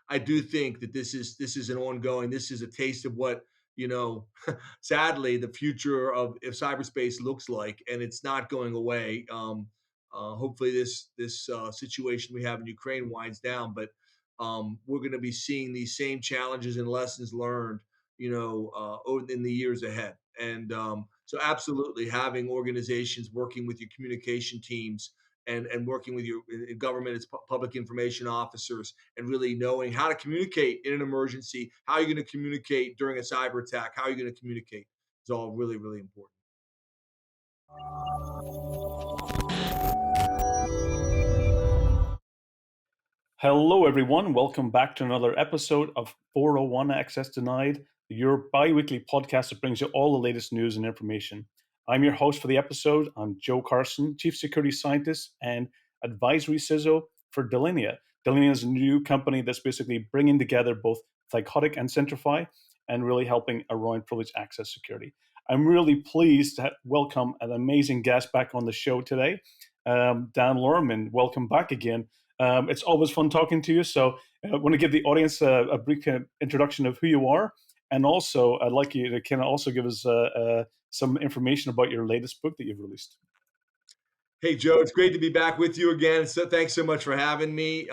I do think that this is an ongoing. This is a taste of what you know. Sadly, the future of if cyberspace looks like, and it's not going away. Hopefully, this situation we have in Ukraine winds down, but we're going to be seeing these same challenges and lessons learned, in the years ahead. And so, absolutely, having organizations working with your communication teams and working with your in government as public information officers and really knowing how to communicate in an emergency, how you're going to communicate during a cyber attack, how you're going to communicate is all really, really important. Hello, everyone. Welcome back to another episode of 401 Access Denied, your bi weekly podcast that brings you all the latest news and information. I'm your host for the episode. I'm Joe Carson, Chief Security Scientist and Advisory CISO for Delinea. Delinea is a new company that's basically bringing together both Thycotic and Centrify and really helping around privileged access security. I'm really pleased to welcome an amazing guest back on the show today, Dan Lohrmann. Welcome back again. It's always fun talking to you. So I want to give the audience a brief kind of introduction of who you are. And also, I'd like you to kind of also give us some information about your latest book that you've released. Hey, Joe, it's great to be back with you again. So thanks so much for having me.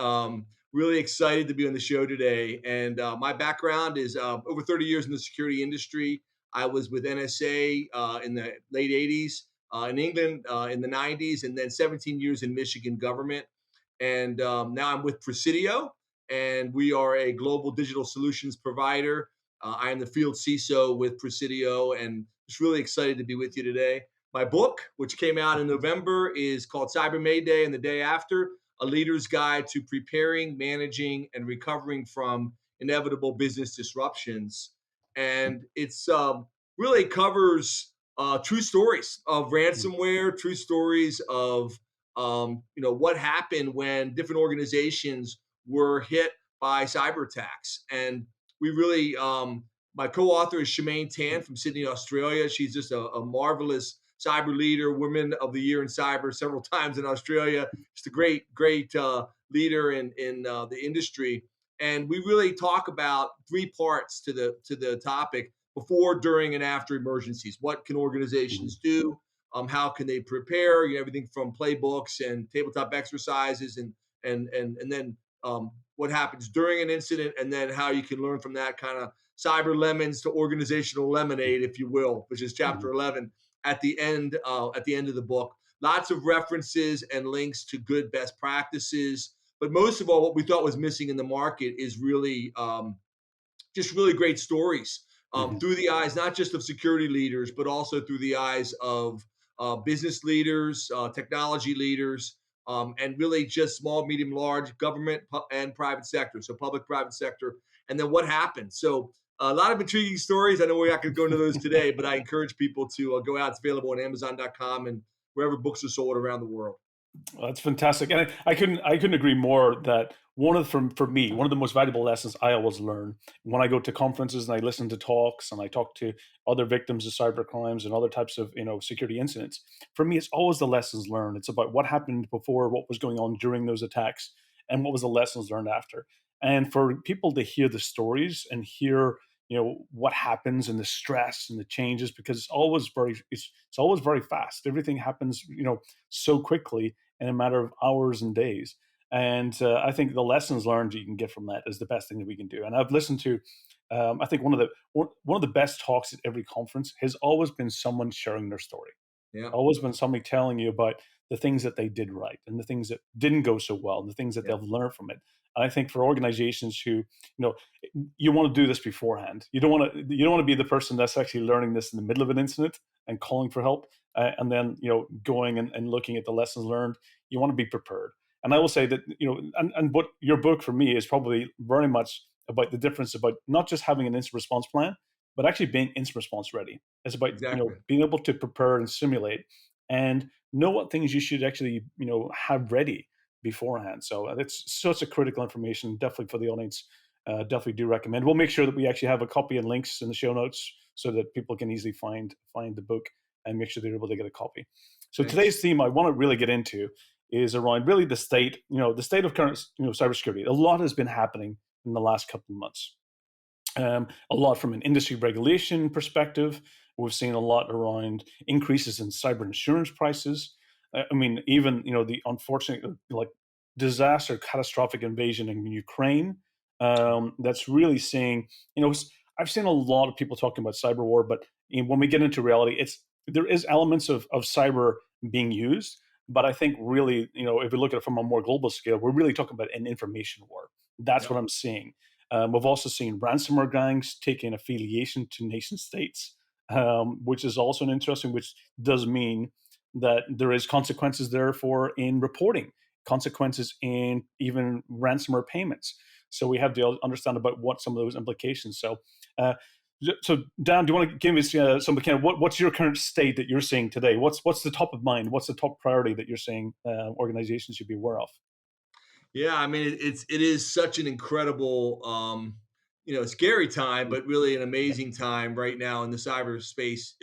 Really excited to be on the show today. And my background is over 30 years in the security industry. I was with NSA in the late 80s, in England in the 90s, and then 17 years in Michigan government. And now I'm with Presidio, and we are a global digital solutions provider. I am the Field CISO with Presidio, and just really excited to be with you today. My book, which came out in November, is called Cyber Mayday and the Day After, a leader's guide to preparing, managing, and recovering from inevitable business disruptions. And it's really covers true stories of ransomware, true stories of what happened when different organizations were hit by cyber attacks. And we really, my co-author is Shemaine Tan from Sydney, Australia. She's just a marvelous cyber leader, Women of the Year in Cyber several times in Australia. Just a great leader in the industry. And we really talk about three parts to the topic: before, during, and after emergencies. What can organizations do? How can they prepare? Everything from playbooks and tabletop exercises, and then what happens during an incident, and then how you can learn from that, kind of cyber lemons to organizational lemonade, if you will, which is chapter 11 at the end of the book. Lots of references and links to good best practices. But most of all, what we thought was missing in the market is really just really great stories through the eyes, not just of security leaders, but also through the eyes of business leaders, technology leaders, and really just small, medium, large government and private sector. So public, private sector, and then what happened. So a lot of intriguing stories. I know we're not going to go into those today, but I encourage people to go out. It's available on Amazon.com and wherever books are sold around the world. Well, that's fantastic, and I couldn't agree more that for me one of the most valuable lessons I always learn when I go to conferences and I listen to talks and I talk to other victims of cyber crimes and other types of security incidents. For me, it's always the lessons learned. It's about what happened before, what was going on during those attacks, and what was the lessons learned after. And for people to hear the stories and hear what happens and the stress and the changes, because it's always very fast. Everything happens so quickly in a matter of hours and days. And I think the lessons learned you can get from that is the best thing that we can do. And I've listened to, I think one of the best talks at every conference has always been someone sharing their story. Yeah. Always been somebody telling you about the things that they did right and the things that didn't go so well and the things that Yeah. they've learned from it. And I think for organizations who, you want to do this beforehand. You don't want to be the person that's actually learning this in the middle of an incident and calling for help, and then going and looking at the lessons learned. You want to be prepared. And I will say that and what your book for me is probably very much about the difference about not just having an incident response plan, but actually being incident response ready. It's about Exactly. being able to prepare and simulate and know what things you should actually have ready beforehand. So it's such a critical information, definitely for the audience. Definitely do recommend. We'll make sure that we actually have a copy and links in the show notes so that people can easily find the book and make sure they're able to get a copy. So Thanks. today's theme I want to really get into is around really the state of current cybersecurity. A lot has been happening in the last couple of months. A lot from an industry regulation perspective. We've seen a lot around increases in cyber insurance prices. I mean, even the unfortunate like disaster, catastrophic invasion in Ukraine. That's really seeing. I've seen a lot of people talking about cyber war, but when we get into reality, there is elements of cyber being used. But I think really, if we look at it from a more global scale, we're really talking about an information war. That's Yep. what I'm seeing. We've also seen ransomware gangs taking affiliation to nation states, which is also an interesting, which does mean that there is consequences therefore in reporting, consequences in even ransomware payments. So we have to understand about what some of those implications. Uh, so Dan, do you want to give us some kind of what's your current state that you're seeing today? What's the top of mind? What's the top priority that you're seeing organizations should be aware of? Yeah, I mean, it is such an incredible, scary time, but really an Yeah. amazing time right now in the cyberspace,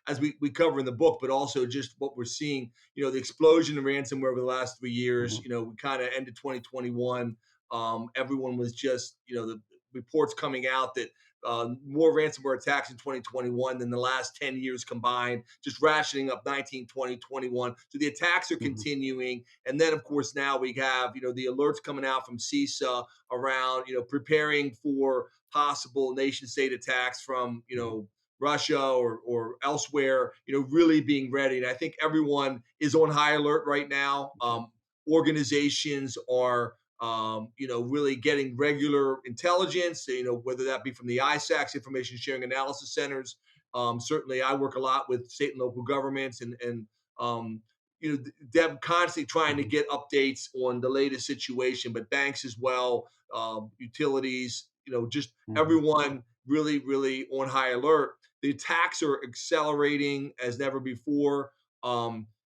as we cover in the book, but also just what we're seeing. The explosion in ransomware over the last 3 years. Mhm. We kind of ended 2021. Everyone was just, the reports coming out that more ransomware attacks in 2021 than the last 10 years combined, just rationing up 19, 20, 21. So the attacks are Mhm. continuing. And then, of course, now we have, the alerts coming out from CISA around, preparing for possible nation state attacks from, Mhm. Russia or elsewhere, really being ready. And I think everyone is on high alert right now. Okay. Organizations are really getting regular intelligence, whether that be from the ISACs, information sharing analysis centers. Certainly, I work a lot with state and local governments, and them constantly trying to Mhm. get updates on the latest situation, but banks as well, utilities, just Mhm. everyone really, really on high alert. The attacks are accelerating as never before.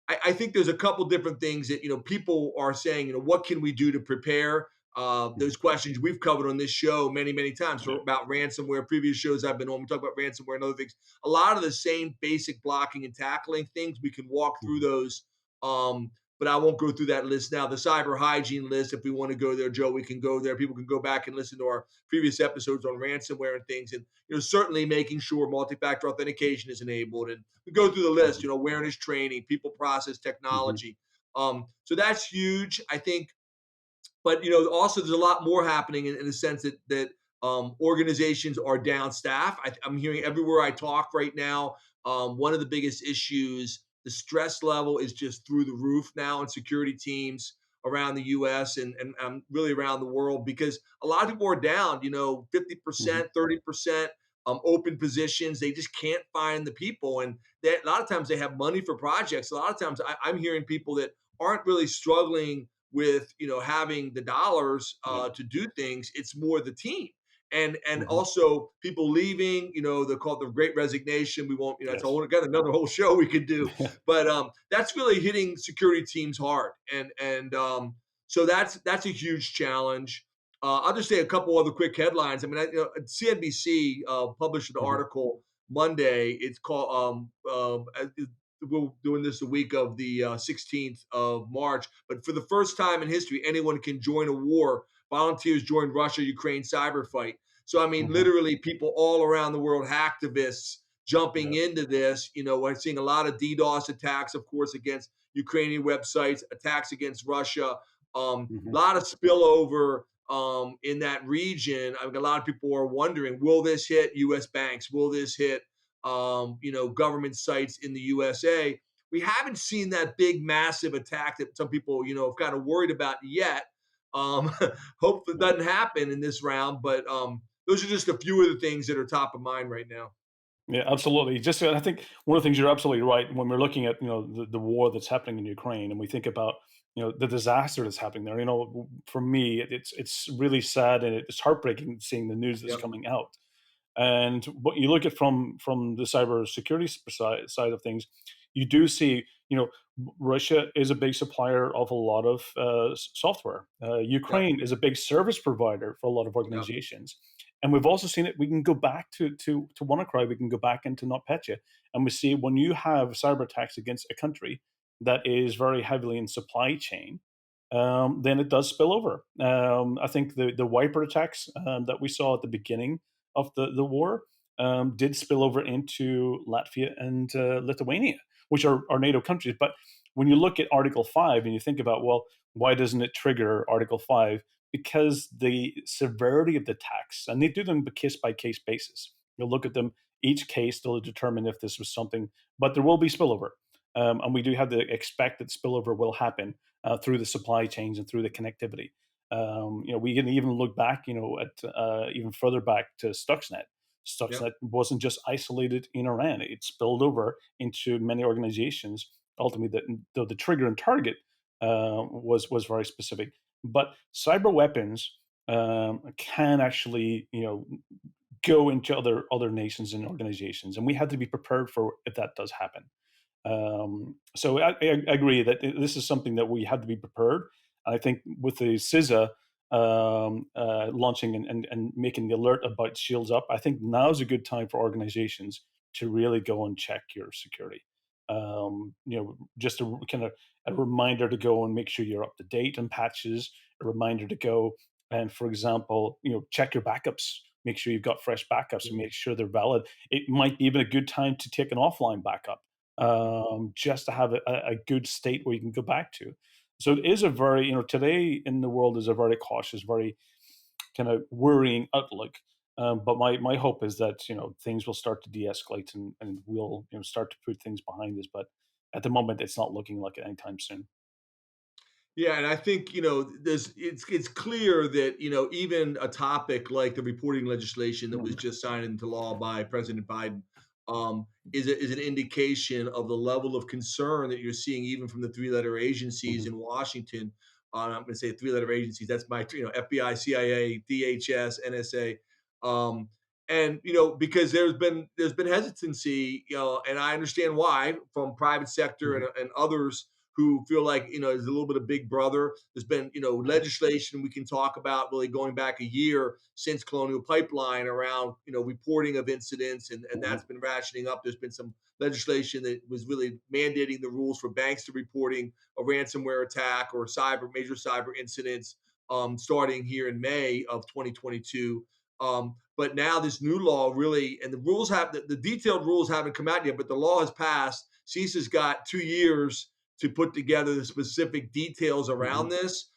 I think there's a couple different things that people are saying. What can we do to prepare? Mhm. Those questions we've covered on this show many, many times Yeah. about ransomware. Previous shows I've been on, we talk about ransomware and other things. A lot of the same basic blocking and tackling things. We can walk through Mhm. those, but I won't go through that list now. The cyber hygiene list, if we want to go there, Joe, we can go there. People can go back and listen to our previous episodes on ransomware and things, and certainly making sure multi-factor authentication is enabled. And we go through the list, Mhm. awareness training, people, process, Mhm. technology. So that's huge, I think. But also there's a lot more happening in the sense that organizations are down staff. I'm hearing everywhere I talk right now. One of the biggest issues, the stress level is just through the roof now in security teams around the U.S. and really around the world, because a lot of people are down. 50%, Mhm. 30%. Open positions, they just can't find the people, and a lot of times they have money for projects. A lot of times I'm hearing people that aren't really struggling with having the dollars Yeah. to do things. It's more the team, and Mhm. also people leaving. They're called the Great Resignation. We won't. That's a Yes. whole got another whole show we could do, but that's really hitting security teams hard, and so that's a huge challenge. I'll just say a couple other quick headlines. I mean, CNBC published an Mhm. article Monday. It's called we're doing this the week of the 16th of March. But for the first time in history, anyone can join a war. Volunteers joined Russia-Ukraine cyber fight. So, I mean, Mhm. literally people all around the world, hacktivists jumping Yeah. into this. We're seeing a lot of DDoS attacks, of course, against Ukrainian websites, attacks against Russia. A Mhm. lot of spillover in that region. I mean, a lot of people are wondering, will this hit U.S. banks? Will this hit government sites in the USA? We haven't seen that big, massive attack that some people, have kind of worried about yet. Um, Hope it Yeah. doesn't happen in this round, but those are just a few of the things that are top of mind right now. Yeah, absolutely. Just I think one of the things you're absolutely right when we're looking at the war that's happening in Ukraine, and we think about the disaster that's happening there. For me, it's really sad and it's heartbreaking seeing the news that's Yep. coming out. And what you look at from the cybersecurity side of things, you do see, Russia is a big supplier of a lot of software. Yep. Ukraine is a big service provider for a lot of Yep. organizations. And we've also seen it. We can go back to WannaCry. We can go back into NotPetya, and we see when you have cyber attacks against a country that is very heavily in supply chain. then it does spill over. I think the wiper attacks that we saw at the beginning of the war did spill over into Latvia and Lithuania, which are NATO countries. But when you look at Article 5 and you think about, well, why doesn't it trigger Article 5? Because the severity of the attacks, and they do them case by case basis. You'll look at them each case to determine if this was something, but there will be spillover. And we do have to expect that spillover will happen through the supply chains and through the connectivity. We can even look back, at even further back to Stuxnet. Yep. Stuxnet wasn't just isolated in Iran; it spilled over into many organizations. Ultimately, though the trigger and target was very specific, but cyber weapons can actually, go into other nations and organizations, and we have to be prepared for if that does happen. So I agree that this is something that we have to be prepared. I think with the CISA launching and making the alert about shields up, I think now is a good time for organizations to really go and check your security. Just a kind of a reminder to go and make sure you're up to date on patches. A reminder to go and, for example, check your backups. Make sure you've got fresh backups and make sure they're valid. It might be even a good time to take an offline backup just to have a good state where you can go back to. So it is a very, today in the world is a very cautious, very kind of worrying outlook. But my hope is that things will start to de-escalate and we'll start to put things behind us. But at the moment, it's not looking like it anytime soon. Yeah, and I think there's it's clear that even a topic like the reporting legislation that was Mhm. just signed into law by President Biden is an indication of the level of concern that you're seeing even from the three-letter agencies Mhm. in Washington. I'm going to say three-letter agencies. That's my FBI, CIA, DHS, NSA. Um, and because there's been hesitancy, and I understand why from private sector Mhm. and others who feel like there's a little bit of big brother. There's been legislation we can talk about really going back a year since Colonial Pipeline around reporting of incidents, and Mhm. that's been rationing up. There's been some legislation that was really mandating the rules for banks to reporting a ransomware attack or major cyber incidents starting here in May of 2022. But now this new law really, and the rules have the detailed rules haven't come out yet, but the law has passed. CISA's got 2 years to put together the specific details around Mhm. this.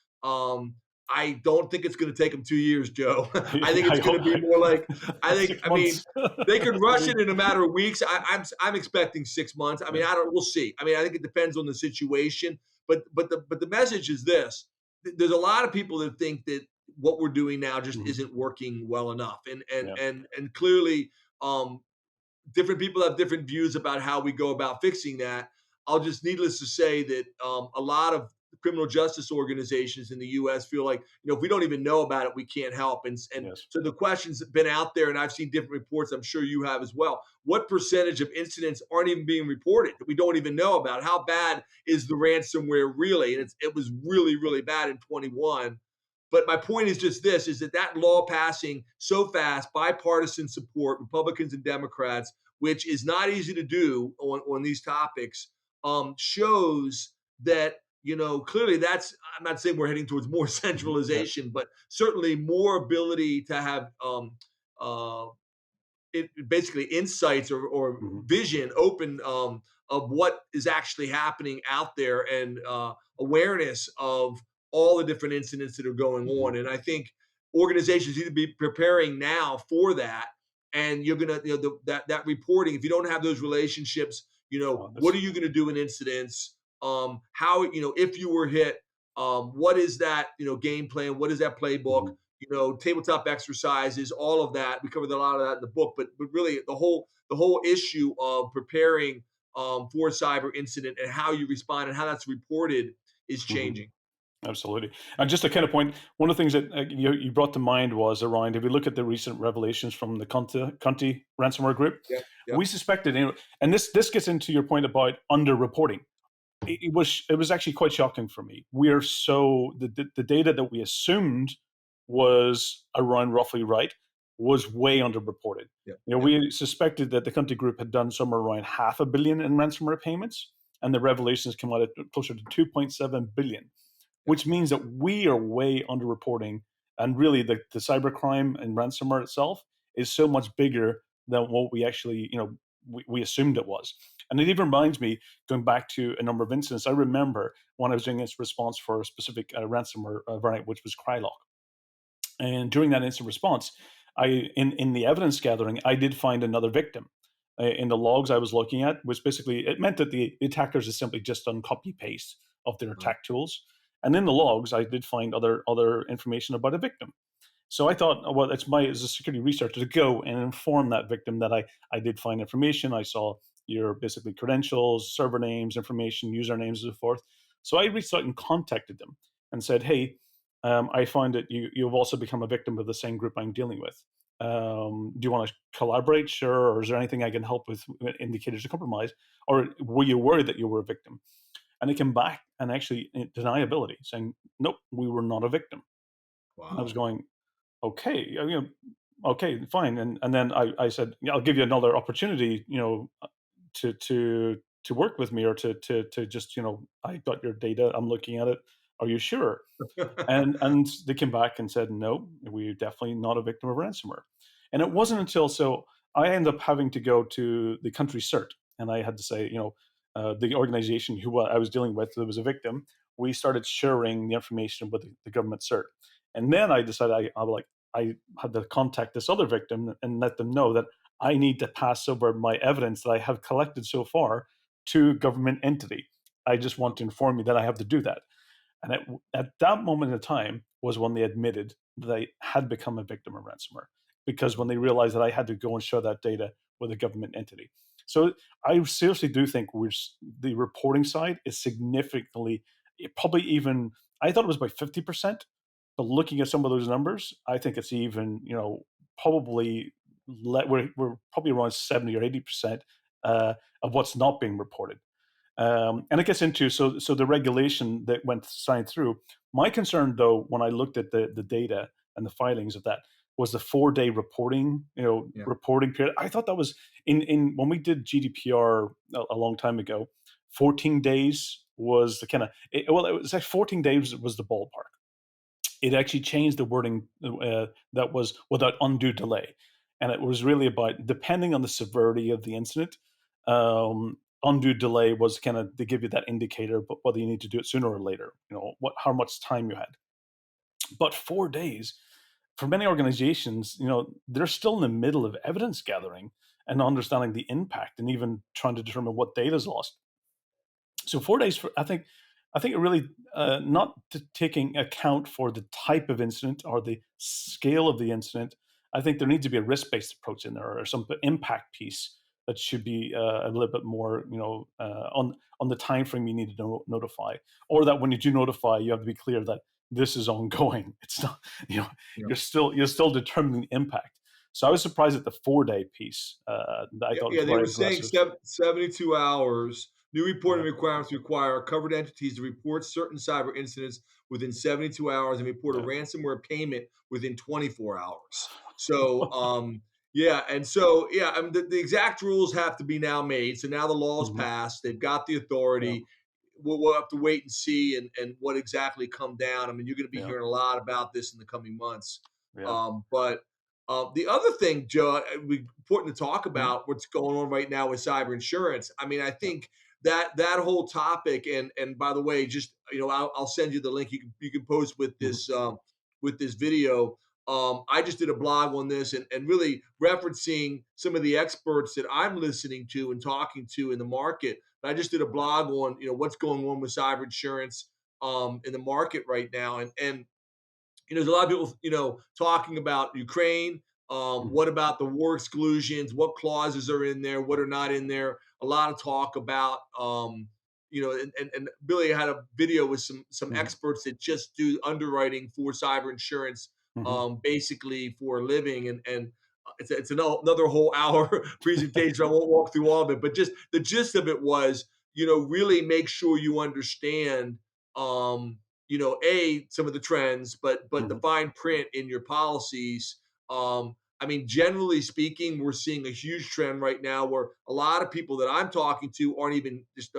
I don't think it's going to take them 2 years, Joe. I think it's I going to hope be more like six I mean, months. they could rush Maybe. it in a matter of weeks. I'm expecting 6 months. I Yeah. mean, I don't. We'll see. I mean, I think it depends on the situation. But the message is this: there's a lot of people that think that what we're doing now just Mhm. isn't working well enough, Yeah. and clearly, um, different people have different views about how we go about fixing that. I'll just needless to say that a lot of criminal justice organizations in the U.S. feel like if we don't even know about it, we can't help. And Yes. so the questions have been out there, and I've seen different reports. I'm sure you have as well. What percentage of incidents aren't even being reported that we don't even know about? How bad is the ransomware really? And it was really really bad in 21. But my point is just this: is that law passing so fast, bipartisan support, Republicans and Democrats, which is not easy to do on these topics, shows that clearly that's. I'm not saying we're heading towards more Mhm. Yeah. centralization, but certainly more ability to have uh, basically insights or Mhm. vision open of what is actually happening out there and awareness of all the different incidents that are going Mhm. on. And I think organizations need to be preparing now for that. And you're gonna, that reporting. If you don't have those relationships, what This. are you gonna do in incidents? How if you were hit, what is that game plan? What is that playbook? Mhm. Tabletop exercises, all of that. We covered a lot of that in the book, but really the whole issue of preparing for a cyber incident and how you respond and how that's reported is Mhm. changing. Absolutely. And just to kind of point, one of the things that you brought to mind was around, if we look at the recent revelations from the Conti ransomware group, Yep, we yep, suspected, and this gets into your point about underreporting. It was actually quite shocking for me. We are so the data that we assumed was around roughly right was way underreported. yep, yep. We suspected that the country group had done somewhere around 500 million in ransomware payments, and the revelations came out at closer to 2.7 billion. which means that we are way underreporting. And really, the cybercrime and ransomware itself is so much bigger than what we actually, we assumed it was. And it even reminds me, going back to a number of incidents, I remember when I was doing this response for a specific ransomware variant, which was Krylock. And during that instant response, in the evidence gathering, I did find another victim. In the logs I was looking at, was basically, it meant that the attackers had simply just done copy paste of their Uh, attack tools. And in the logs, I did find other information about a victim. So I thought, oh, well, it's my as a security researcher to go and inform that victim that I did find information. I saw your basically credentials, server names, information, usernames, and so forth. So I reached out and contacted them and said, hey, I find that you've also become a victim of the same group I'm dealing with. Do you want to collaborate? Sure. Or is there anything I can help with indicators of compromise? Or were you worried that you were a victim? And they came back and actually deniability, saying, nope, we were not a victim. And I was wow. going, okay, okay, fine. And then I said, yeah, I'll give you another opportunity, to work with me, or to just, I got your data, I'm looking at it. Are you sure? And they came back and said, no, we're definitely not a victim of ransomware. And it wasn't until so I ended up having to go to the country cert, and I had to say, the organization who I was dealing with that was a victim, we started sharing the information with the government cert. And then I decided I had to contact this other victim and let them know that I need to pass over my evidence that I have collected so far to a government entity. I just want to inform you that I have to do that. And at that moment in time was when they admitted that they had become a victim of ransomware, because when they realized that I had to go and share that data with a government entity. So I seriously do think the reporting side is significantly, probably even, I thought it was by 50%, but looking at some of those numbers, I think it's even, probably, we're probably around 70 or 80% of what's not being reported. And it gets into so the regulation that went signed through. My concern, though, when I looked at the data and the filings of that, was the 4-day reporting, Yeah. reporting period. I thought that was in when we did GDPR a long time ago. 14 days was the kind of, well, it was like 14 days was the ballpark. It actually changed the wording, that was without undue delay, and it was really about depending on the severity of the incident. Undue delay was kind of to give you that indicator, but whether you need to do it sooner or later, how much time you had. But 4 days for many organizations, they're still in the middle of evidence gathering and understanding the impact, and even trying to determine what data is lost. So 4 days for I think it really, not taking account for the type of incident or the scale of the incident. I think there needs to be a risk-based approach in there, or some impact piece that should be a little bit more, on the time frame you need to notify, or that when you do notify, you have to be clear that this is ongoing. It's not, Yeah. you're still determining the impact. So I was surprised at the 4-day piece. That I Yeah, thought was yeah, they very were saying aggressive. 72 hours. New reporting Yeah, requirements require covered entities to report certain cyber incidents within 72 hours and report a yeah. ransomware payment within 24 hours. So, yeah, and so, yeah, I mean, the exact rules have to be now made. So now the law's Mhm. passed. They've got the Yeah, authority. We'll have to wait and see and what exactly come down. I mean, you're going to be yeah, hearing a lot about this in the coming months. yeah. But the other thing, Joe, important to talk Mhm. about what's going on right now with cyber insurance. I mean, I Yeah. think that whole topic, and by the way, just I'll send you the link. You can post Mhm. with this video. I just did a blog on this and really referencing some of the experts that I'm listening to and talking to in the market. But I just did a blog on what's going on with cyber insurance in the market right now, and there's a lot of people, talking about Ukraine. Mhm. What about the war exclusions? What clauses are in there? What are not in there? A lot of talk about, and Billy had a video with some Mhm. experts that just do underwriting for cyber insurance, Mhm. basically for a living, and it's another whole hour presentation. I won't walk through all of it, but just the gist of it was, really make sure you understand. A some of the trends, but the Mhm. fine print in your policies. I mean, generally speaking, we're seeing a huge trend right now where a lot of people that I'm talking to are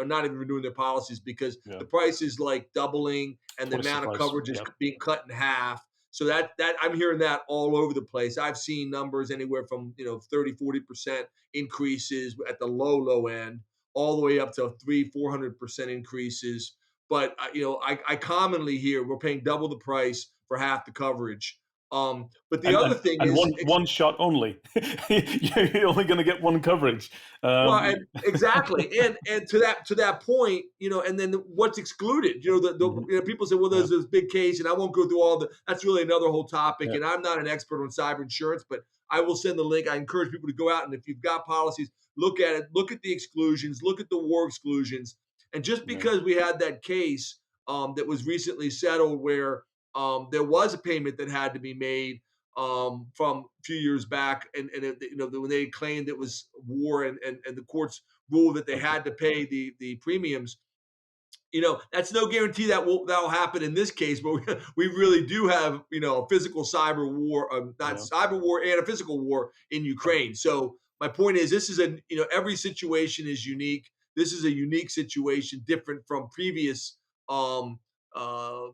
not even renewing their policies because Yeah. the price is like doubling and the Twice the amount of price. coverage is Yep. being cut in half. So that I'm hearing that all over the place. I've seen numbers anywhere from 30-40% increases at the low end, all the way up to 300-400% increases. But I commonly hear we're paying double the price for half the coverage. But the And other and thing and is, one shot only. You're only going to get one coverage. well, Um, and exactly, and to that point, and then what's excluded? mhm, People say, well, yeah, there's this big case, and I won't go through all the. That's really another whole topic, yeah, and I'm not an expert on cyber insurance, but I will send the link. I encourage people to go out and if you've got policies, look at it, look at the exclusions, look at the war exclusions, and just yeah, because we had that case that was recently settled where there was a payment that had to be made from a few years back, and when they claimed it was war, and the courts ruled that they had to pay the premiums. That's no guarantee that'll happen in this case, but we really do have a physical cyber war, not yeah, cyber war, and a physical war in Ukraine. So my point is, this is every situation is unique. This is a unique situation, different from previous um, uh,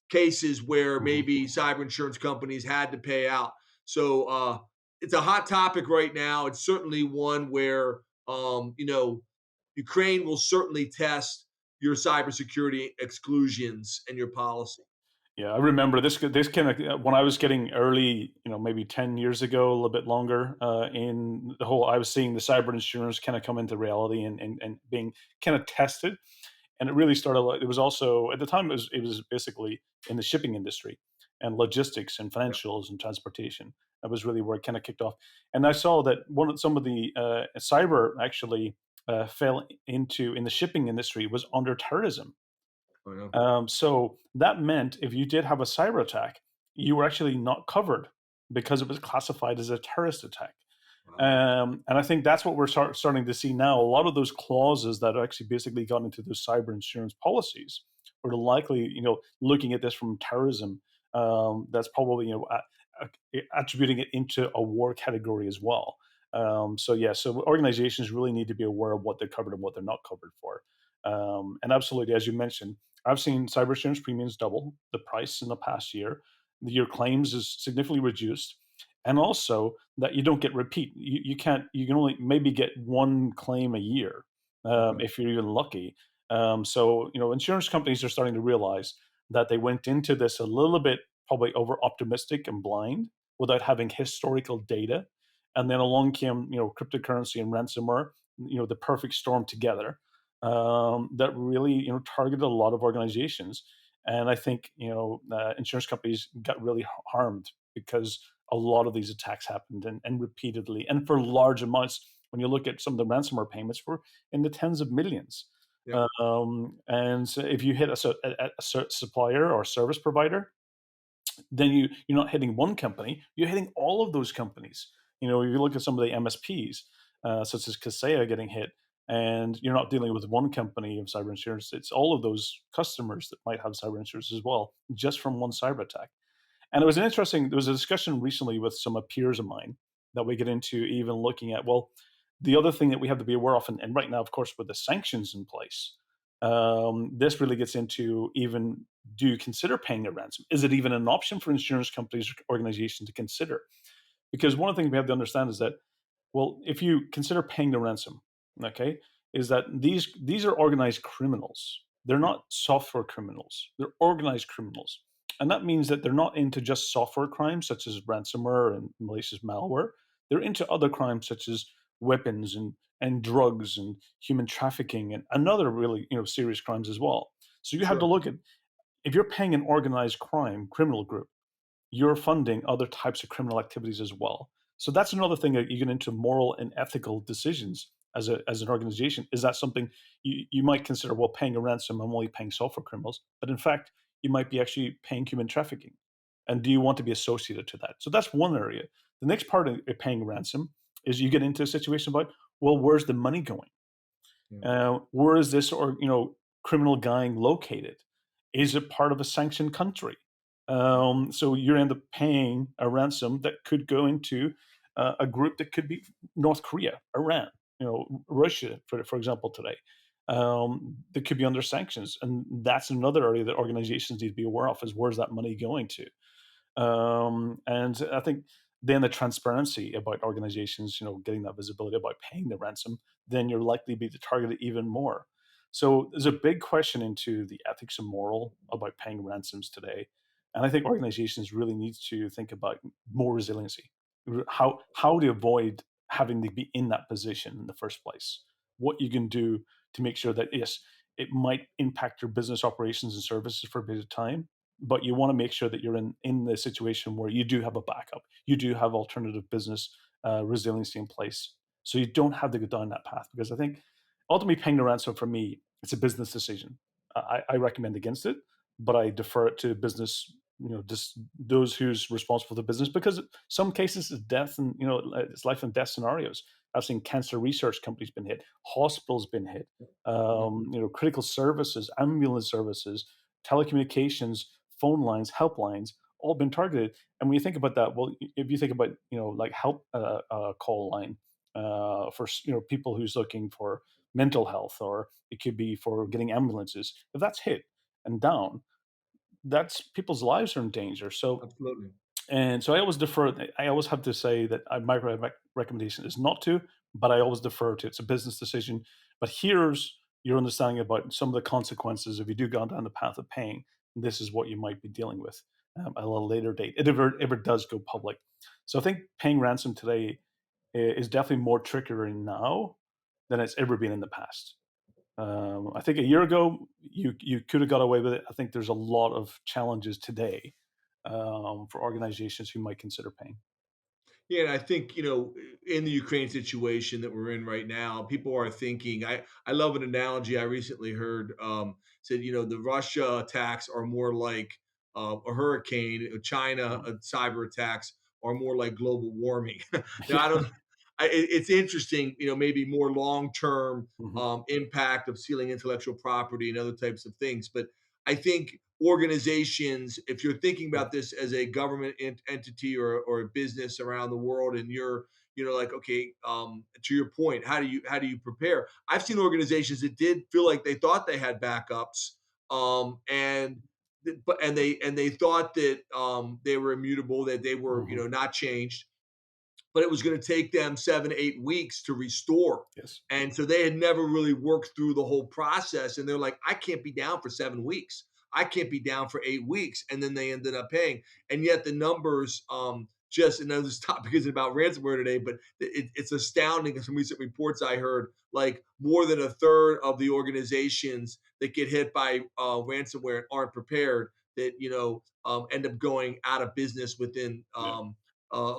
cases where mhm. maybe cyber insurance companies had to pay out. So it's a hot topic right now. It's certainly one where Ukraine will certainly test your cybersecurity exclusions and your policy. Yeah, I remember this. This kind of when I was getting early, maybe 10 years ago, a little bit longer. In the whole, I was seeing the cyber insurance kind of come into reality and being kind of tested. And it really started. It was also at the time it was basically in the shipping industry and logistics and Yeah. financials and transportation. That was really where it kind of kicked off. And I saw that some of the cyber actually fell into in the shipping industry was under terrorism. Oh, yeah. So that meant if you did have a cyber attack, you were actually not covered because it was classified as a terrorist attack. Wow. And I think that's what we're starting to see now. A lot of those clauses that actually basically got into those cyber insurance policies are likely, looking at this from terrorism. That's probably, attributing it into a war category as well. So yeah, so organizations really need to be aware of what they're covered and what they're not covered for. And absolutely, as you mentioned, I've seen cyber insurance premiums double the price in the past year. Your claims is significantly reduced, and also that you don't get repeat. You can't. You can only maybe get one claim a year Okay. if you're even lucky. So insurance companies are starting to realize that they went into this a little bit probably over optimistic and blind without having historical data, and then along came cryptocurrency and ransomware, the perfect storm together that really targeted a lot of organizations. And I think insurance companies got really harmed because a lot of these attacks happened and repeatedly and for large amounts. When you look at some of the ransomware payments, were in the tens of millions. Yep. And so if you hit a supplier or service provider, then you're not hitting one company, you're hitting all of those companies. If you look at some of the MSPs, such as Kaseya getting hit, and you're not dealing with one company of cyber insurance, it's all of those customers that might have cyber insurance as well, just from one cyber attack. And there was a discussion recently with some peers of mine that we get into even looking at, well, the other thing that we have to be aware of, and right now, of course, with the sanctions in place, this really gets into even do you consider paying a ransom? Is it even an option for insurance companies or organizations to consider? Because one of the things we have to understand is that, well, if you consider paying the ransom, okay, is that these are organized criminals. They're Yep. not software criminals. They're organized criminals. And that means that they're not into just software crimes such as ransomware and malicious malware. They're into other crimes such as weapons and drugs and human trafficking and other really serious crimes as well. So you have to Sure. look at if you're paying an organized crime criminal group, you're funding other types of criminal activities as well. So that's another thing that you get into moral and ethical decisions as an organization. Is that something you might consider? Well, paying a ransom, I'm only paying software criminals, but in fact, you might be actually paying human trafficking. And do you want to be associated to that? So that's one area. The next part of paying a ransom is you get into a situation about, well, where's the money going? Yeah. Where is this or criminal gang located? Is it part of a sanctioned country? So you end up paying a ransom that could go into a group that could be North Korea, Iran, Russia, for example, today. That could be under sanctions, and that's another area that organizations need to be aware of: is where's that money going to? And I think then the transparency about organizations, getting that visibility about paying the ransom, then you're likely to be targeted even more. So there's a big question into the ethics and moral about paying ransoms today. And I think organizations really need to think about more resiliency, how to avoid having to be in that position in the first place. What you can do to make sure that, yes, it might impact your business operations and services for a bit of time, but you want to make sure that you're in the situation where you do have a backup, you do have alternative business resiliency in place, so you don't have to go down that path. Because I think ultimately paying the ransom, for me, it's a business decision. I recommend against it, but I defer it to business. Just those who's responsible for the business, because some cases it's death, and it's life and death scenarios. I've seen cancer research companies been hit, hospitals been hit, Mhm. critical services, ambulance services, telecommunications, phone lines, helplines, all been targeted. And when you think about that, well, if you think about like help call line for people who's looking for mental health, or it could be for getting ambulances. If that's hit and down, that's people's lives are in danger. So Absolutely. and so I always defer. I always have to say that my recommendation is not to, but I always defer to. It's a business decision. But here's your understanding about some of the consequences if you do go down the path of paying. This is what you might be dealing with at a little later date, if it does go public. So I think paying ransom today is definitely more trickier now than it's ever been in the past. I think a year ago you could have got away with it. I think there's a lot of challenges today for organizations who might consider paying. Yeah, and I think, in the Ukraine situation that we're in right now, people are thinking. I love an analogy I recently heard. Said, the Russia attacks are more like a hurricane. China Mhm. cyber attacks are more like global warming. Now, I Yeah. don't. It's interesting, maybe more long term Mhm. impact of stealing intellectual property and other types of things. But I think organizations, if you're thinking Yeah. about this as a government entity or a business around the world, and you're like, okay, to your point, how do you prepare? I've seen organizations that did feel like they thought they had backups, and they thought that they were immutable, that they were Mhm. not changed, but it was going to take them 7 to 8 weeks to restore. Yes. And so they had never really worked through the whole process. And they're like, I can't be down for 7 weeks. I can't be down for 8 weeks. And then they ended up paying. And yet the numbers, just another topic isn't about ransomware today, but it's astounding. Some recent reports I heard, like more than a third of the organizations that get hit by ransomware aren't prepared, that end up going out of business within Yeah.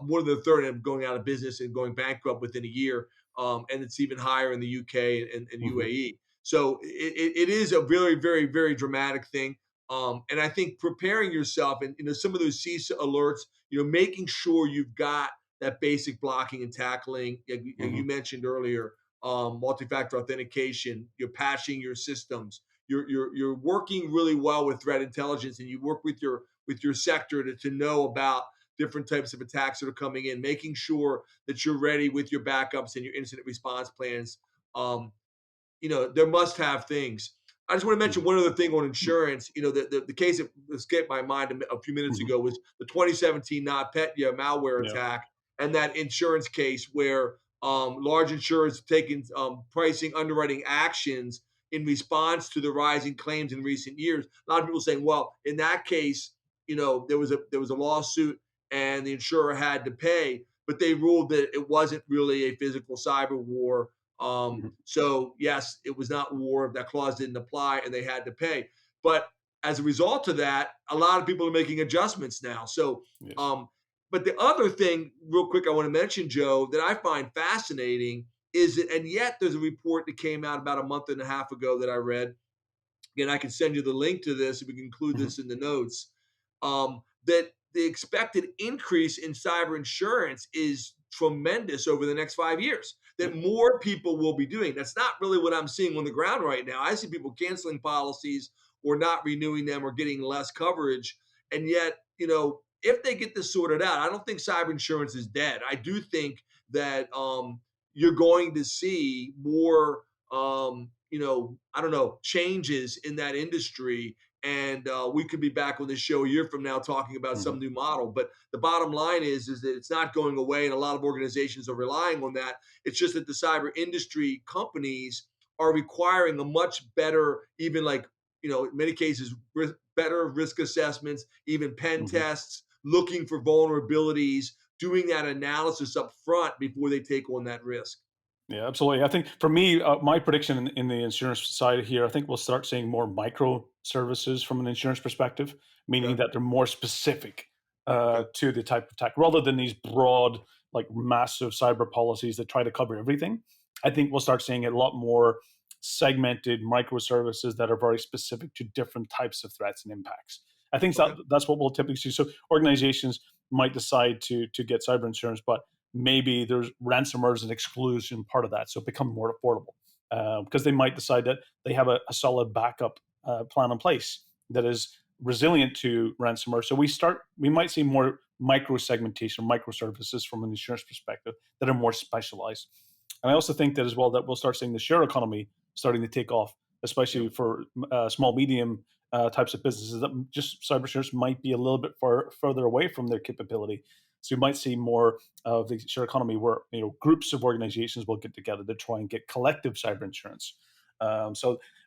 more than a third end up going out of business and going bankrupt within a year. And it's even higher in the UK and Mhm. UAE. So it is a very, very, very dramatic thing. And I think preparing yourself, and some of those CISA alerts, making sure you've got that basic blocking and tackling. You Mhm. mentioned earlier, multi-factor authentication. You're patching your systems. You're working really well with threat intelligence, and you work with your sector to know about different types of attacks that are coming in, making sure that you're ready with your backups and your incident response plans. Um, there must have things. I just want to mention Mhm. one other thing on insurance. The case that escaped my mind a few minutes Mhm. ago was the 2017 NotPetya malware Yeah. attack, and that insurance case where large insurers have taken pricing underwriting actions in response to the rising claims in recent years. A lot of people saying, well, in that case, there was a lawsuit and the insurer had to pay, but they ruled that it wasn't really a physical cyber war. Mhm. So yes, it was not war. That clause didn't apply, and they had to pay. But as a result of that, a lot of people are making adjustments now. So, Yes. um, but the other thing, real quick, I want to mention, Joe, that I find fascinating is that, and yet there's a report that came out about a month and a half ago that I read. Again, I can send you the link to this, if we can include Mhm. this in the notes. That the expected increase in cyber insurance is tremendous over the next 5 years. Yeah. That more people will be doing. That's not really what I'm seeing on the ground right now. I see people canceling policies or not renewing them or getting less coverage. And yet, if they get this sorted out, I don't think cyber insurance is dead. I do think that you're going to see more, I don't know, changes in that industry. And we could be back on this show a year from now talking about Mhm. some new model. But the bottom line is that it's not going away, and a lot of organizations are relying on that. It's just that the cyber industry companies are requiring a much better, even like, in many cases, better risk assessments, even pen Mhm. tests, looking for vulnerabilities, doing that analysis up front before they take on that risk. Yeah, absolutely. I think for me, my prediction in the insurance side here, I think we'll start seeing more micro services from an insurance perspective, meaning Okay. that they're more specific Okay. to the type of attack, rather than these broad, like massive cyber policies that try to cover everything. I think we'll start seeing a lot more segmented microservices that are very specific to different types of threats and impacts. I think Okay. that's what we'll typically see. So organizations might decide to get cyber insurance, but maybe there's ransomware as an exclusion part of that, so it become more affordable because they might decide that they have a solid backup plan in place that is resilient to ransomware. So we might see more micro segmentation, microservices from an insurance perspective that are more specialized. And I also think that as well that we'll start seeing the share economy starting to take off, especially Yep. for small, medium types of businesses that just cyber insurance might be a little bit further away from their capability. So you might see more of the share economy where groups of organizations will get together to try and get collective cyber insurance.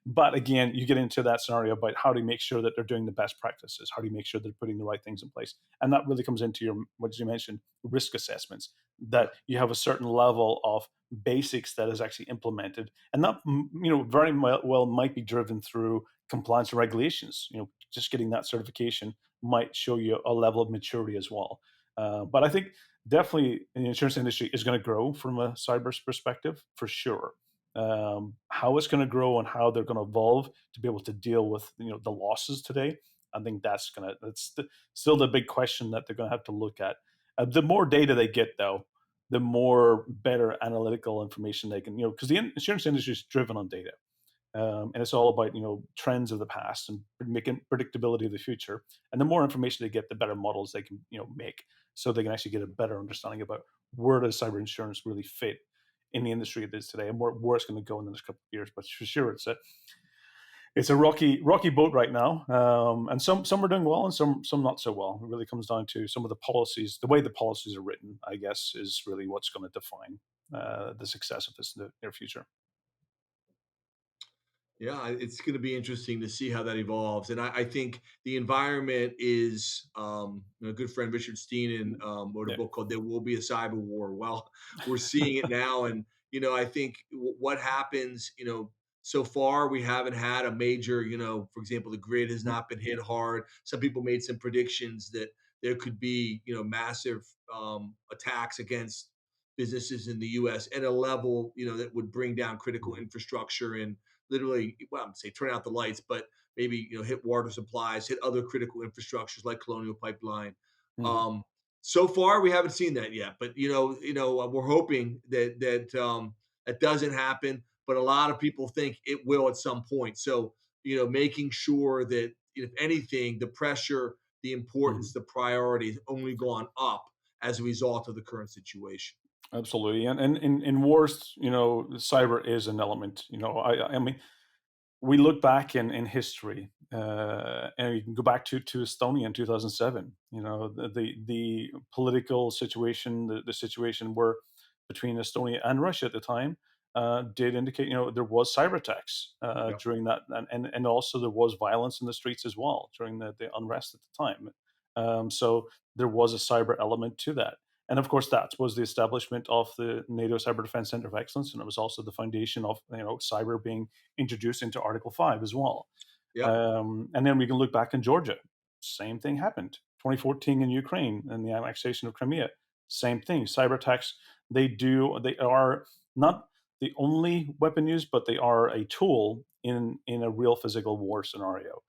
But again, you get into that scenario about how do you make sure that they're doing the best practices? How do you make sure they're putting the right things in place? And that really comes into your, what you mentioned, risk assessments. That Yep. you have a certain level of basics that is actually implemented, and that very well might be driven through compliance and regulations. Just getting that certification might show you a level of maturity as well. But I think definitely the insurance industry is going to grow from a cyber perspective for sure. How it's going to grow and how they're going to evolve to be able to deal with the losses today, I think that's still the big question that they're going to have to look at. The more data they get, though, the more better analytical information they can, because the insurance industry is driven on data. And it's all about trends of the past and making predictability of the future. And the more information they get, the better models they can make, so they can actually get a better understanding about where does cyber insurance really fit in the industry it is today, and where it's going to go in the next couple of years. But for sure, it's a rocky boat right now, and some are doing well and some not so well. It really comes down to some of the policies, the way the policies are written. I guess is really what's going to define the success of this in the near future. Yeah, it's going to be interesting to see how that evolves, and I think the environment is. A good friend Richard Steenan wrote a Yeah. book called "There Will Be a Cyber War." Well, we're seeing it now, and I think what happens. So far we haven't had a major. For example, the grid has Mhm. not been hit hard. Some people made some predictions that there could be massive attacks against businesses in the U.S. at a level that would bring down critical Mhm. infrastructure and literally, well, I'm say turn out the lights, but maybe hit water supplies, hit other critical infrastructures like Colonial Pipeline. Mhm. Um, so far, we haven't seen that yet, but we're hoping that that doesn't happen. But a lot of people think it will at some point. So making sure that if anything, the pressure, the importance, Mhm. the priority has only gone up as a result of the current situation. Absolutely, and in wars, cyber is an element. I mean, we look back in history, and you can go back to Estonia in 2007. The political situation, the situation where between Estonia and Russia at the time did indicate there was cyber attacks Yep. during that, and also there was violence in the streets as well during the unrest at the time. So there was a cyber element to that. And of course, that was the establishment of the NATO Cyber Defense Center of Excellence, and it was also the foundation of cyber being introduced into Article 5 as well. Yep. And then we can look back in Georgia. Same thing happened. 2014 in Ukraine and the annexation of Crimea. Same thing. Cyber attacks, they are not the only weapon used, but they are a tool in a real physical war scenario.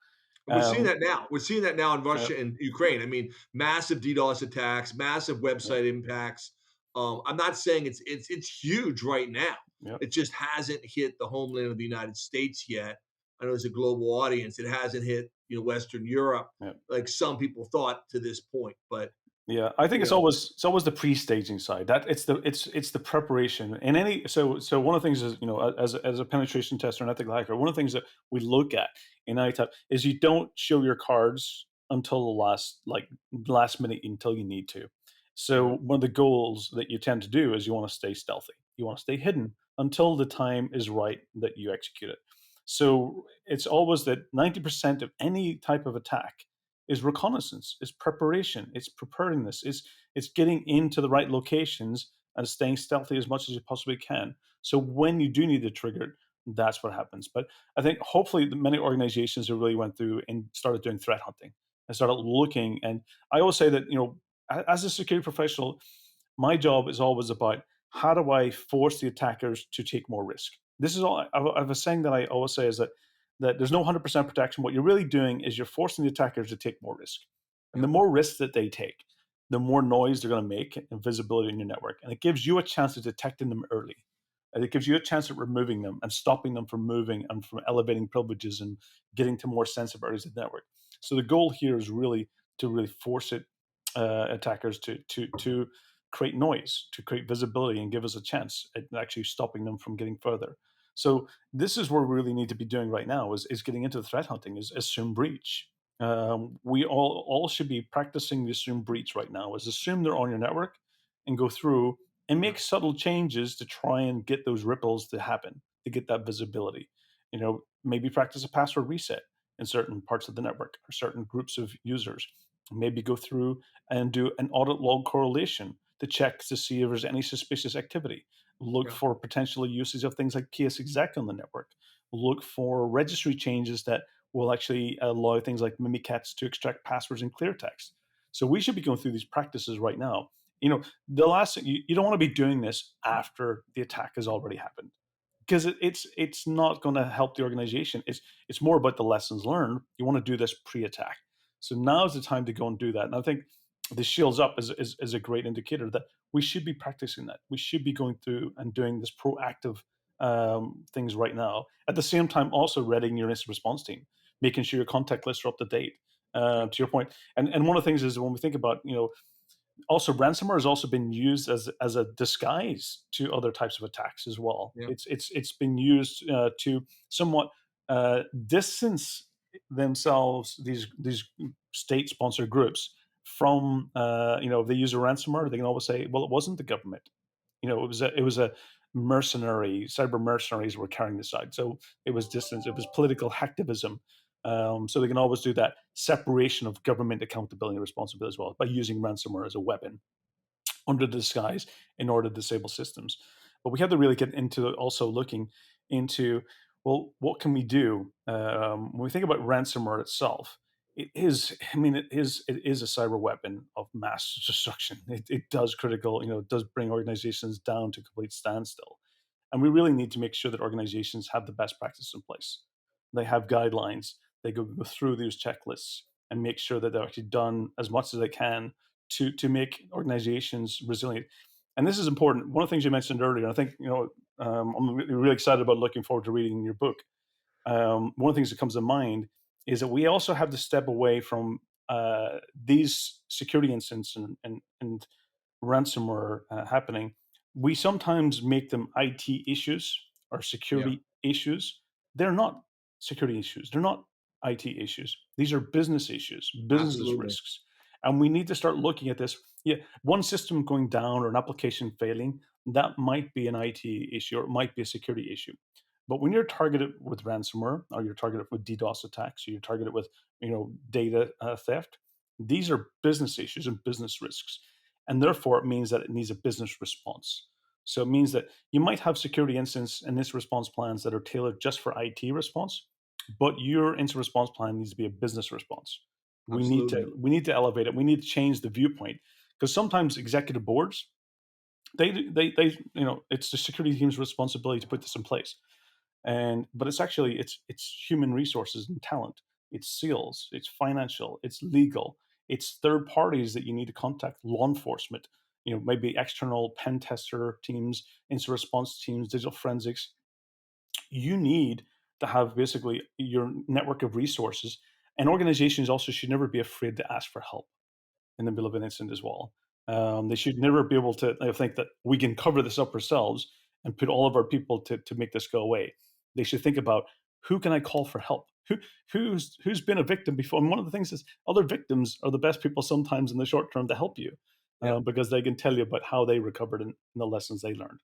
And we're seeing Um, that now. We're seeing that now in uh, Russia and Ukraine. I mean, massive DDoS attacks, massive yeah, website impacts. I'm not saying it's huge right now. yeah. It just hasn't hit the homeland of the United States yet. I know it's a global audience. It hasn't hit Western Europe Yeah. like some people thought to this point. But Yeah, I think you know, it's always the pre-staging side. That it's the preparation. And any so one of the things is, as a penetration tester and ethical hacker, one of the things that we look at in any type is you don't show your cards until the last minute until you need to. yeah, So one of the goals that you tend to do is you want to stay stealthy. You want to stay hidden until the time is right that you execute it. So it's always that 90% of any type of attack is reconnaissance, is preparation, it's preparedness, it's getting into the right locations and staying stealthy as much as you possibly can. So when you do need to trigger it, that's what happens. But I think hopefully many organizations have really went through and started doing threat hunting and started looking. And I always say that, as a security professional, my job is always about how do I force the attackers to take more risk. This is all I have a saying that I always say is that there's no 100% protection. What you're really doing is you're forcing the attackers to take more risk. And yeah, the more risks that they take, the more noise they're going to make and visibility in your network. And it gives you a chance of detecting them early. And it gives you a chance of removing them and stopping them from moving and from elevating privileges and getting to more sensitive areas of the network. So the goal here is really to really force attackers to create noise, to create visibility, and give us a chance at actually stopping them from getting further. So this is where we really need to be doing right now is getting into the threat hunting, is assume breach. We all should be practicing the assume breach right now, is assume they're on your network and go through and yeah, make subtle changes to try and get those ripples to happen, to get that visibility. Maybe practice a password reset in certain parts of the network or certain groups of users. Maybe go through and do an audit log correlation to check to see if there's any suspicious activity. Look yeah, for potential uses of things like KSexec on the network. Look for registry changes that will actually allow things like Mimikatz to extract passwords in clear text. So we should be going through these practices right now. The last thing you don't want to be doing this after the attack has already happened, because it's not going to help the organization. It's more about the lessons learned. You want to do this pre-attack. So now is the time to go and do that. And I think the shields up is a great indicator that we should be practicing that. We should be going through and doing this proactive things right now. At the same time, also readying your incident response team, making sure your contact lists are up to date. yeah, To your point, and one of the things is when we think about also ransomware has also been used as a disguise to other types of attacks as well. yeah, It's been used to somewhat distance themselves, these state sponsored groups from if they use a ransomware, they can always say, well, it wasn't the government. It was a mercenary, cyber mercenaries were carrying this out. So it was distance, it was political hacktivism. So they can always do that separation of government accountability and responsibility as well by using ransomware as a weapon under the disguise in order to disable systems. But we have to really get into also looking into, well, what can we do when we think about ransomware itself? It is a cyber weapon of mass destruction. It does critical, it does bring organizations down to complete standstill. And we really need to make sure that organizations have the best practices in place. They have guidelines. They go through these checklists and make sure that they're actually done as much as they can to make organizations resilient. And this is important. One of the things you mentioned earlier, I think I'm really excited about looking forward to reading your book. One of the things that comes to mind is that we also have to step away from these security incidents and ransomware happening. We sometimes make them IT issues or yeah, security issues. They're not security issues. They're not IT issues. These are business issues, business absolutely. risks. And we need to start looking at this. Yeah, one system going down or an application failing, that might be an IT issue or it might be a security issue. But when you're targeted with ransomware, or you're targeted with DDoS attacks, or you're targeted with data theft, these are business issues and business risks, and therefore it means that it needs a business response. So it means that you might have security incidents and incident response plans that are tailored just for IT response, but your incident response plan needs to be a business response. We need Absolutely. to we need to elevate it. We need to change the viewpoint, because sometimes executive boards they it's the security team's responsibility to put this in place, but it's actually it's human resources and talent, it's sales, it's financial, it's legal, it's third parties that you need to contact, law enforcement, maybe external pen tester teams, incident response teams, digital forensics. You need to have basically your network of resources. And organizations also should never be afraid to ask for help in the middle of an incident as well. They should never be able to think that we can cover this up ourselves and put all of our people to make this go away. They should think about, who can I call for help? Who's been a victim before? And one of the things is, other victims are the best people sometimes in the short term to help you, Yeah. because they can tell you about how they recovered and the lessons they learned.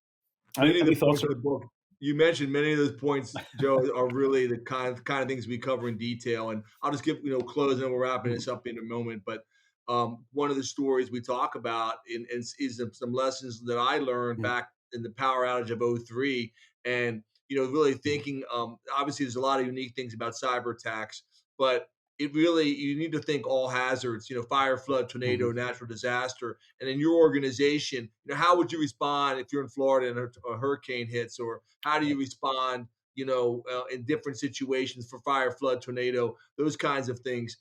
Many of Any the thoughts? points in the book you mentioned, many of those points, Joe, are really the kind of things we cover in detail. And I'll just give close, and we're wrapping Mhm, this up in a moment. But one of the stories we talk about is some lessons that I learned mhm, back in the power outage of '03, and really mhm, thinking. Obviously, there's a lot of unique things about cyber attacks, but it really, you need to think all hazards. Fire, flood, mhm, tornado, natural disaster. And in your organization, how would you respond if you're in Florida and a hurricane hits, or how do yeah, you respond, in different situations for fire, flood, tornado, those kinds of things.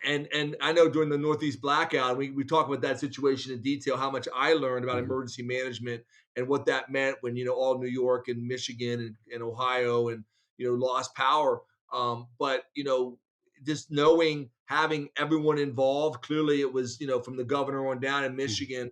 And I know during the Northeast blackout, we talk about that situation in detail, how much I learned about mhm, emergency management and what that meant when, all New York and Michigan and Ohio and, lost power. But, just knowing, having everyone involved, clearly it was, from the governor on down in mhm. Michigan.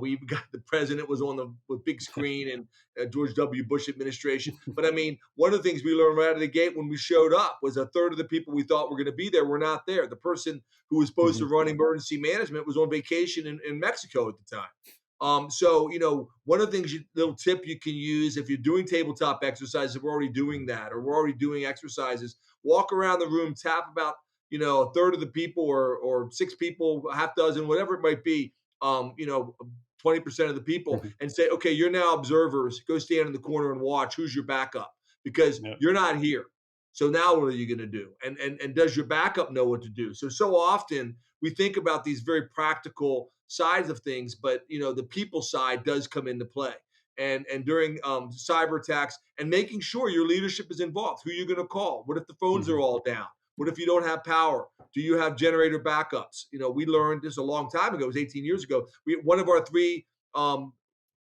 We got the president was on the big screen, and George W. Bush administration. But I mean, one of the things we learned right out of the gate when we showed up was a third of the people we thought were going to be there were not there. The person who was supposed to Mhm, run emergency management was on vacation in Mexico at the time. So one of the things, little tip you can use if you're doing tabletop exercises, we're already doing that, or we're already doing exercises. Walk around the room, tap about a third of the people, or six people, a half dozen, whatever it might be. 20% of the people, mhm. and say, okay, you're now observers. Go stand in the corner and watch. Who's your backup? Because Yeah. you're not here. So now what are you going to do? And does your backup know what to do? So often we think about these very practical sides of things, but the people side does come into play. And during cyber attacks, and making sure your leadership is involved. Who you're going to call? What if the phones are Mhm, all down? What if you don't have power? Do you have generator backups? We learned this a long time ago. It was 18 years ago. One of our three um,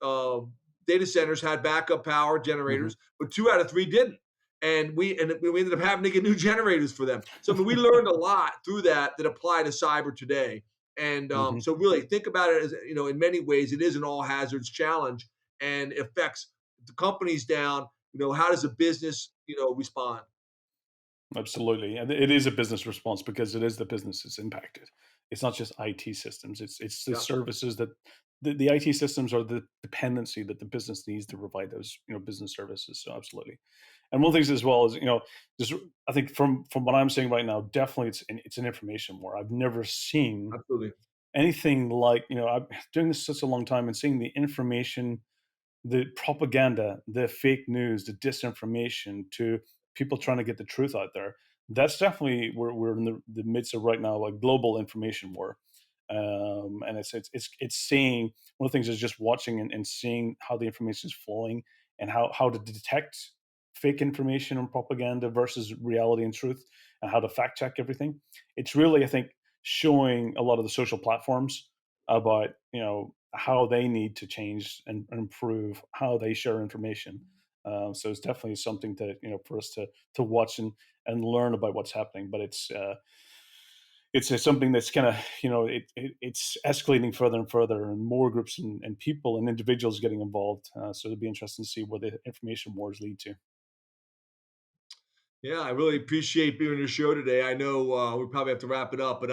uh, data centers had backup power mhm. generators, but two out of three didn't. And we ended up having to get new generators for them. So I mean, we learned a lot through that apply to cyber today. And Mhm. so really think about it as, in many ways, it is an all hazards challenge, and affects the companies down. How does a business, respond? Absolutely, and it is a business response because it is the business that's impacted. It's not just IT systems; it's the Yeah, services that the IT systems are the dependency that the business needs to provide those business services. So absolutely, and one of the things as well is just I think from what I'm seeing right now, definitely it's an information war. I've never seen absolutely. anything like I'm doing this such a long time and seeing the information, the propaganda, the fake news, the disinformation to people trying to get the truth out there. That's definitely we're in the midst of right now, a global information war. And it's seeing one of the things is just watching and seeing how the information is flowing and how to detect fake information and propaganda versus reality and truth, and how to fact check everything. It's really, I think, showing a lot of the social platforms about how they need to change and improve how they share information. So it's definitely something to for us to watch and learn about what's happening. But it's something that's kind of it's escalating further and further, and more groups and people and individuals getting involved. So it'll be interesting to see where the information wars lead to. Yeah, I really appreciate being on your show today. I know we probably have to wrap it up, but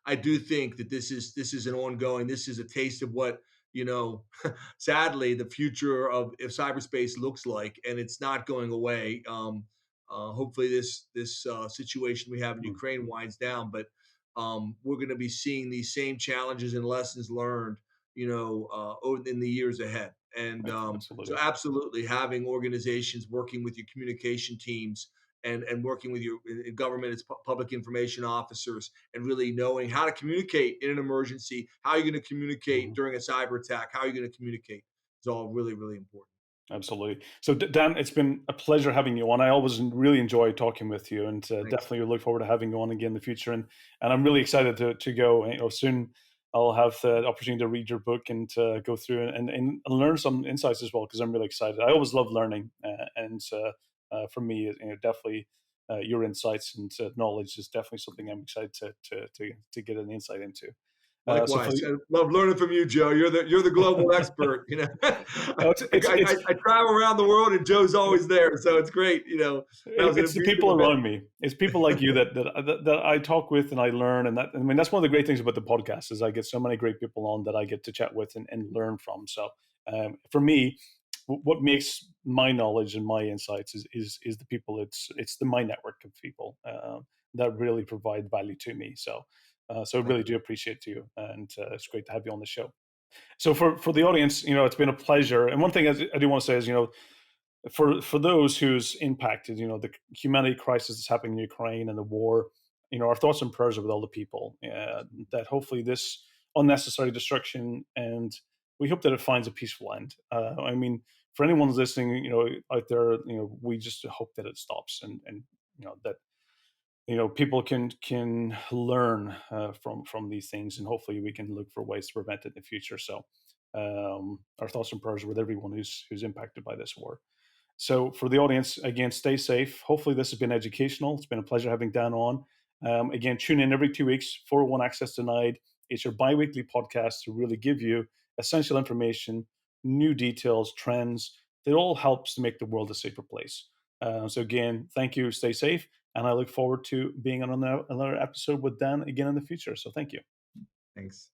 I do think that this is an ongoing. This is a taste of what you know. Sadly, the future of if cyberspace looks like, and it's not going away. Hopefully, this situation we have in Mm, Ukraine winds down, but we're going to be seeing these same challenges and lessons learned. In the years ahead, and so absolutely. absolutely having organizations working with your communication teams, and working with your in government as public information officers, and really knowing how to communicate in an emergency, how you're going to communicate Mhm. during a cyber attack, how you're going to communicate is all really, really important. Absolutely. So, Dan, it's been a pleasure having you on. I always really enjoy talking with you, and Thanks. definitely look forward to having you on again in the future. And I'm really excited to go. Soon I'll have the opportunity to read your book and to go through and learn some insights as well, because I'm really excited. I always love learning, and for me, definitely your insights and knowledge is definitely something I'm excited to get an insight into. So for Likewise, I love learning from you, Joe. You're the global expert. no, I travel around the world, and Joe's always there, so it's great. That was a it's the people beautiful event. around me. It's people like you that I talk with and I learn, and that's one of the great things about the podcast is I get so many great people on that I get to chat with and learn from. So for me, what makes my knowledge and my insights is the people. It's my network of people that really provide value to me. So I really do appreciate you, and it's great to have you on the show. So for the audience, it's been a pleasure. And one thing I do want to say is, for those who's impacted, the humanity crisis that's happening in Ukraine and the war, our thoughts and prayers are with all the people. That hopefully this unnecessary destruction, and we hope that it finds a peaceful end. I mean, for anyone who's listening, out there, we just hope that it stops, and that people can learn from these things, and hopefully we can look for ways to prevent it in the future. So our thoughts and prayers are with everyone who's impacted by this war. So for the audience, again, stay safe. Hopefully this has been educational. It's been a pleasure having Dan on. Again, tune in every 2 weeks. 401 Access Denied. It's your bi-weekly podcast to really give you essential information, new details, trends. That all helps to make the world a safer place. So again, thank you. Stay safe. And I look forward to being on another episode with Dan again in the future. So thank you. Thanks.